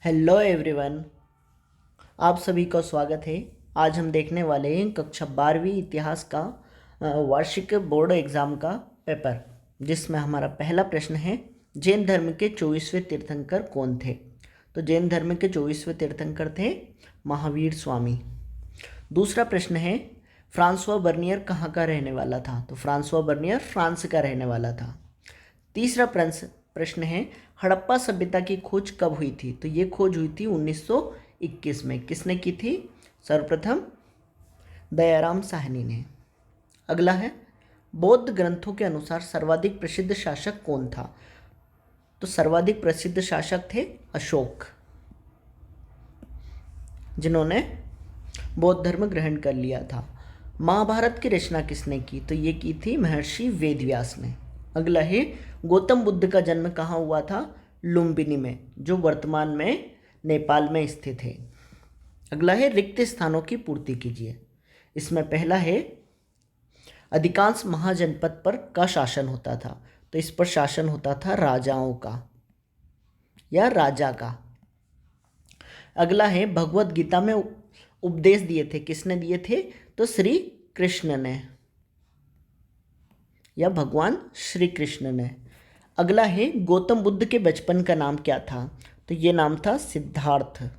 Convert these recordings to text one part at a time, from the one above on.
Hello everyone. आप सभी का स्वागत है। आज हम देखने वाले हैं कक्षा 12वीं इतिहास का वार्षिक बोर्ड एग्ज़ाम का पेपर, जिसमें हमारा पहला प्रश्न है, जैन धर्म के 24वें तीर्थंकर कौन थे। तो जैन धर्म के 24वें तीर्थंकर थे महावीर स्वामी। दूसरा प्रश्न है, फ्रांसवा बर्नियर कहाँ का रहने वाला था। तो फ्रांसवा बर्नियर फ्रांस का रहने वाला था। तीसरा प्रश्न है, हड़प्पा सभ्यता की खोज कब हुई थी। तो ये खोज हुई थी 1921 में। किसने की थी? सर्वप्रथम दयाराम साहनी ने। अगला है, बौद्ध ग्रंथों के अनुसार सर्वाधिक प्रसिद्ध शासक कौन था। तो सर्वाधिक प्रसिद्ध शासक थे अशोक, जिन्होंने बौद्ध धर्म ग्रहण कर लिया था। महाभारत की रचना किसने की। तो ये की थी महर्षि वेदव्यास ने। अगला है, गौतम बुद्ध का जन्म कहाँ हुआ था। लुम्बिनी में, जो वर्तमान में नेपाल में स्थित है। अगला है, रिक्त स्थानों की पूर्ति कीजिए। इसमें पहला है, अधिकांश महाजनपद पर का शासन होता था। तो इस पर शासन होता था राजाओं का या राजा का। अगला है, भगवत गीता में उपदेश दिए थे। किसने दिए थे? तो श्री कृष्ण ने या भगवान श्री कृष्ण ने। अगला है, गौतम बुद्ध के बचपन का नाम क्या था। तो ये नाम था सिद्धार्थ।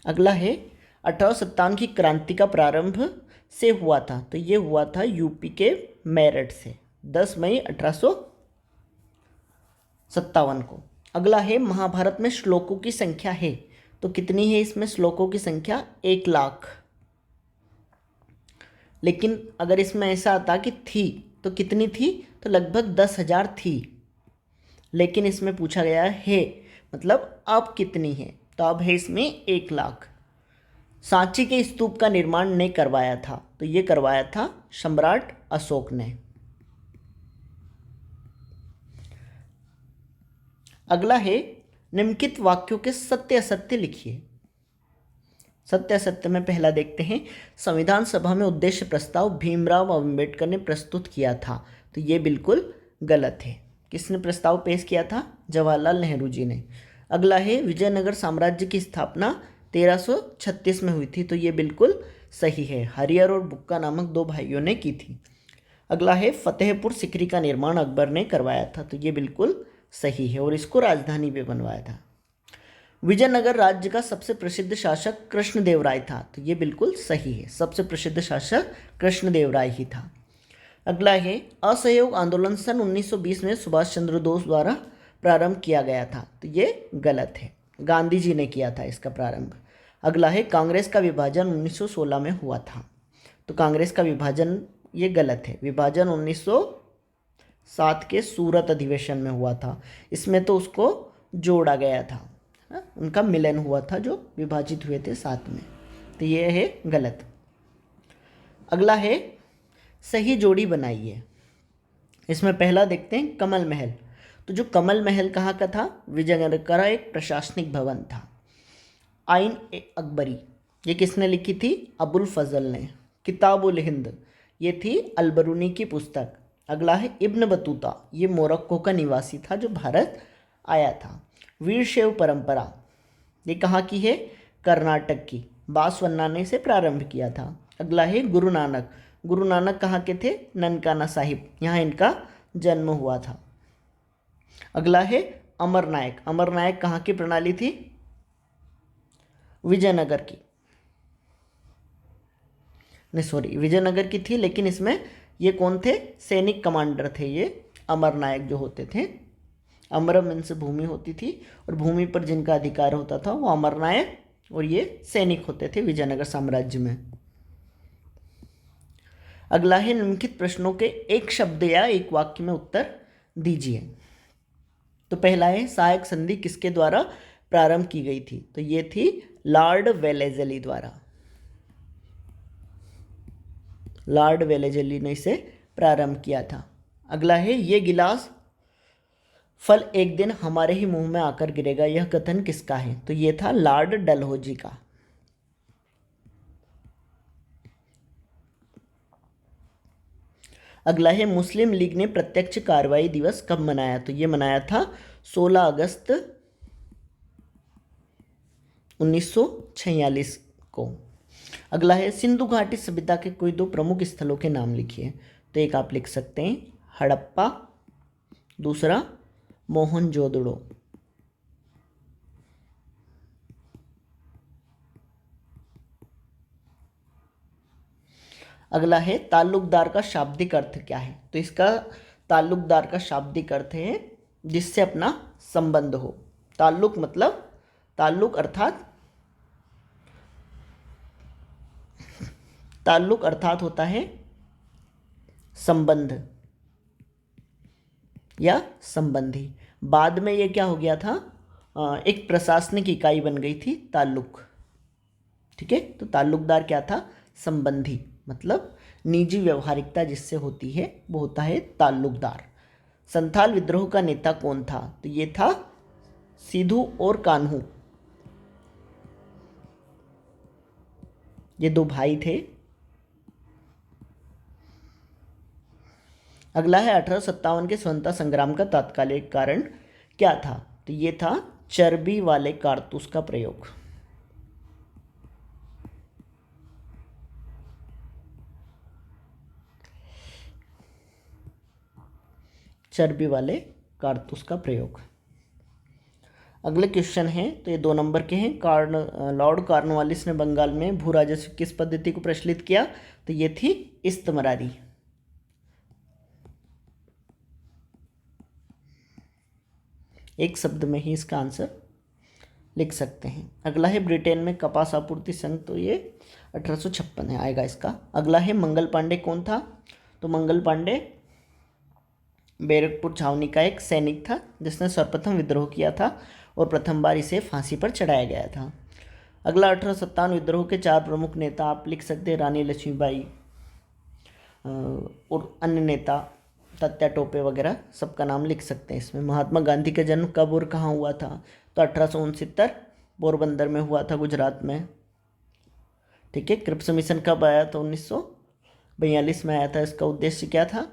अगला है, 1857 की क्रांति का प्रारंभ से हुआ था। तो ये हुआ था यूपी के मेरठ से 10 मई 1857 को। अगला है, महाभारत में श्लोकों की संख्या है। तो कितनी है इसमें श्लोकों की संख्या? 1,00,000। लेकिन अगर इसमें ऐसा आता कि थी, तो कितनी थी? तो लगभग 10,000 थी। लेकिन इसमें पूछा गया है, मतलब अब कितनी है। तो अब है इसमें 1,00,000। सांची के स्तूप का निर्माण ने करवाया था। तो ये करवाया था सम्राट अशोक ने। अगला है, निम्नलिखित वाक्यों के सत्य असत्य लिखिए। सत्य असत्य में पहला देखते हैं, संविधान सभा में उद्देश्य प्रस्ताव भीमराव अम्बेडकर ने प्रस्तुत किया था। तो ये बिल्कुल गलत है। किसने प्रस्ताव पेश किया था? जवाहरलाल नेहरू जी ने। अगला है, विजयनगर साम्राज्य की स्थापना 1336 में हुई थी। तो ये बिल्कुल सही है। हरिहर और बुक्का नामक दो भाइयों ने की थी। अगला है, फतेहपुर सिकरी का निर्माण अकबर ने करवाया था। तो ये बिल्कुल सही है और इसको राजधानी भी बनवाया था। विजयनगर राज्य का सबसे प्रसिद्ध शासक कृष्णदेवराय था। तो ये बिल्कुल सही है, सबसे प्रसिद्ध शासक कृष्णदेवराय ही था। अगला है, असहयोग आंदोलन सन 1920 में सुभाष चंद्र बोस द्वारा प्रारंभ किया गया था। तो ये गलत है, गांधी जी ने किया था इसका प्रारंभ। अगला है, कांग्रेस का विभाजन 1916 में हुआ था। तो कांग्रेस का विभाजन ये गलत है। विभाजन 1907 के सूरत अधिवेशन में हुआ था। इसमें तो उसको जोड़ा गया था, उनका मिलन हुआ था, जो विभाजित हुए थे साथ में। तो ये है गलत। अगला है, सही जोड़ी बनाइए। इसमें पहला देखते हैं, कमल महल। तो जो कमल महल कहाँ का था? विजयनगर का एक प्रशासनिक भवन था। आइन ए अकबरी, ये किसने लिखी थी? अबुल फजल ने। किताबुल हिंद, ये थी अलबरूनी की पुस्तक। अगला है, इब्न बतूता, ये मोरक्को का निवासी था जो भारत आया था। वीरशैव परंपरा, ये कहाँ की है? कर्नाटक की। बासवन्ना ने इसे प्रारंभ किया था। अगला है, गुरु नानक। गुरु नानक कहाँ के थे? ननकाना साहिब, यहाँ इनका जन्म हुआ था। अगला है, अमर नायक। अमर नायक कहाँ की प्रणाली थी? विजयनगर की, नहीं सॉरी, विजयनगर की थी। लेकिन इसमें ये कौन थे? सैनिक कमांडर थे ये अमर नायक जो होते थे। अमरम इनसे भूमि होती थी और भूमि पर जिनका अधिकार होता था वो अमर नायक और ये सैनिक होते थे विजयनगर साम्राज्य में। अगला है, निम्नलिखित प्रश्नों के एक शब्द या एक वाक्य में उत्तर दीजिए। तो पहला है, सहायक संधि किसके द्वारा प्रारंभ की गई थी? तो ये थी लॉर्ड वेलेजली द्वारा। लॉर्ड वेलेजली ने इसे प्रारंभ किया था। अगला है, ये गिलास फल एक दिन हमारे ही मुंह में आकर गिरेगा, यह कथन किसका है? तो ये था लॉर्ड डलहौजी का। अगला है, मुस्लिम लीग ने प्रत्यक्ष कार्रवाई दिवस कब मनाया? तो ये मनाया था 16 अगस्त 1946 को। अगला है सिंधु घाटी सभ्यता के कोई दो प्रमुख स्थलों के नाम लिखिए। तो एक आप लिख सकते हैं हड़प्पा, दूसरा मोहनजोदड़ो। अगला है ताल्लुकदार का शाब्दिक अर्थ क्या है। तो इसका ताल्लुकदार का शाब्दिक अर्थ है जिससे अपना संबंध हो। ताल्लुक मतलब ताल्लुक अर्थात होता है संबंध या संबंधी। बाद में ये क्या हो गया था, एक प्रशासनिक इकाई बन गई थी ताल्लुक। ठीक है, तो ताल्लुकदार क्या था, संबंधी, मतलब निजी व्यवहारिकता जिससे होती है वो होता है ताल्लुकदार। संथाल विद्रोह का नेता कौन था। तो ये था सिद्धू और कान्हू, ये दो भाई थे। अगला है 1857 के स्वतंत्रता संग्राम का तात्कालिक कारण क्या था। तो ये था चर्बी वाले कारतूस का प्रयोग। चर्बी वाले कारतूस का प्रयोग। अगले क्वेश्चन है, तो ये 2 नंबर के हैं। लॉर्ड कॉर्नवालिस ने बंगाल में भू राजस्व किस पद्धति को प्रचलित किया। तो ये थी इस्तमरारी। एक शब्द में ही इसका आंसर लिख सकते हैं। अगला है ब्रिटेन में कपास आपूर्ति संघ। तो ये 1856 है आएगा इसका। अगला है मंगल पांडे कौन था। तो मंगल पांडे बैरकपुर छावनी का एक सैनिक था जिसने सर्वप्रथम विद्रोह किया था और प्रथम बार इसे फांसी पर चढ़ाया गया था। अगला 1857 विद्रोह के 4 प्रमुख नेता आप लिख सकते हैं। रानी लक्ष्मीबाई और अन्य नेता तात्या टोपे वगैरह सबका नाम लिख सकते हैं इसमें। महात्मा गांधी का जन्म कब और कहाँ हुआ था। तो 1869 पोरबंदर में हुआ था, गुजरात में। ठीक है। क्रिप्स मिशन कब आया। तो 1942 में आया था। इसका उद्देश्य क्या था।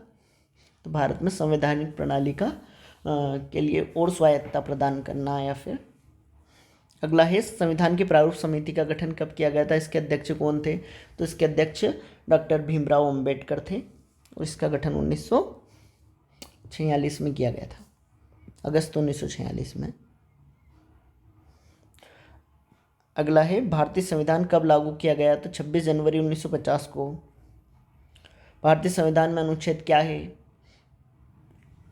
तो भारत में संवैधानिक प्रणाली का के लिए और स्वायत्तता प्रदान करना। या फिर अगला है संविधान की प्रारूप समिति का गठन कब किया गया था। इसके अध्यक्ष कौन थे। तो इसके अध्यक्ष डॉक्टर भीमराव अंबेडकर थे और इसका गठन 1946 में किया गया था, अगस्त 1946 में। अगला है भारतीय संविधान कब लागू किया गया। तो 26 जनवरी 1950 को। भारतीय संविधान में अनुच्छेद क्या है।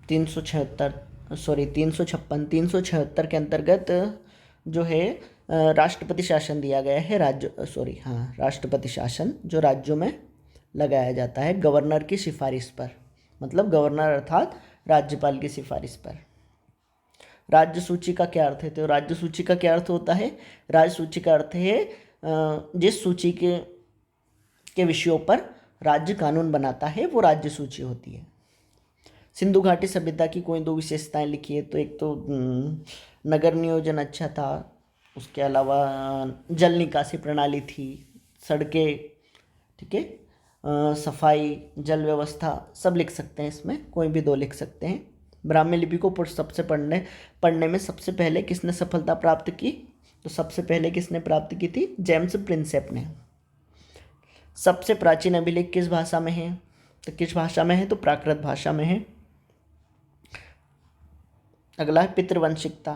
356 के अंतर्गत जो है राष्ट्रपति शासन दिया गया है। राष्ट्रपति शासन जो राज्यों में लगाया जाता है गवर्नर की सिफारिश पर, मतलब गवर्नर अर्थात राज्यपाल की सिफारिश पर। राज्य सूची का क्या अर्थ है। तो राज्य सूची का क्या अर्थ होता है। राज्य सूची का अर्थ है जिस सूची के विषयों पर राज्य कानून बनाता है वो राज्य सूची होती है। सिंधु घाटी सभ्यता की कोई 2 विशेषताएं लिखिए। तो एक तो नगर नियोजन अच्छा था, उसके अलावा जल निकासी प्रणाली थी, सड़कें, ठीक है, सफाई, जल व्यवस्था, सब लिख सकते हैं इसमें, कोई भी 2 लिख सकते हैं। ब्राह्मी लिपि को सबसे पढ़ने में सबसे पहले किसने सफलता प्राप्त की। तो सबसे पहले किसने प्राप्त की थी, जेम्स प्रिंसेप ने। सबसे प्राचीन अभिलेख किस भाषा में है। तो किस भाषा में है, तो प्राकृत भाषा में है। अगला है पितृवंशिकता।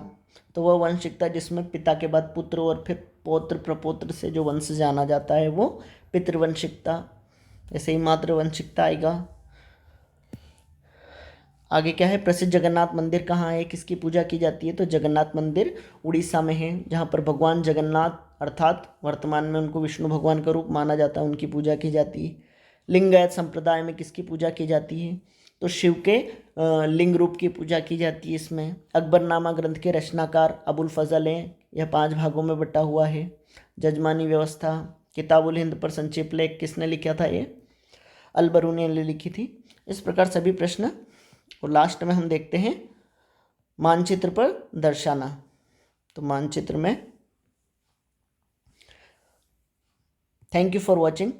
तो वह वंशिकता जिसमें पिता के बाद पुत्र और फिर पौत्र प्रपौत्र से जो वंश जाना जाता है वो पितृवंशिकता। ऐसे ही मातृवंशिकता आएगा। आगे क्या है, प्रसिद्ध जगन्नाथ मंदिर कहाँ है, किसकी पूजा की जाती है। तो जगन्नाथ मंदिर उड़ीसा में है, जहाँ पर भगवान जगन्नाथ अर्थात वर्तमान में उनको विष्णु भगवान का रूप माना जाता है, उनकी पूजा की जाती है। लिंगायत संप्रदाय में किसकी पूजा की जाती है। तो शिव के लिंग रूप की पूजा की जाती है इसमें। अकबरनामा ग्रंथ के रचनाकार अबुल फजल हैं। यह 5 भागों में बटा हुआ है। जजमानी व्यवस्था, किताबुल हिंद पर संक्षिप्त लेख किसने लिखा था। ये अलबरूनी ने लिखी थी। इस प्रकार सभी प्रश्न। और लास्ट में हम देखते हैं मानचित्र पर दर्शाना। तो मानचित्र में थैंक यू फॉर वॉचिंग।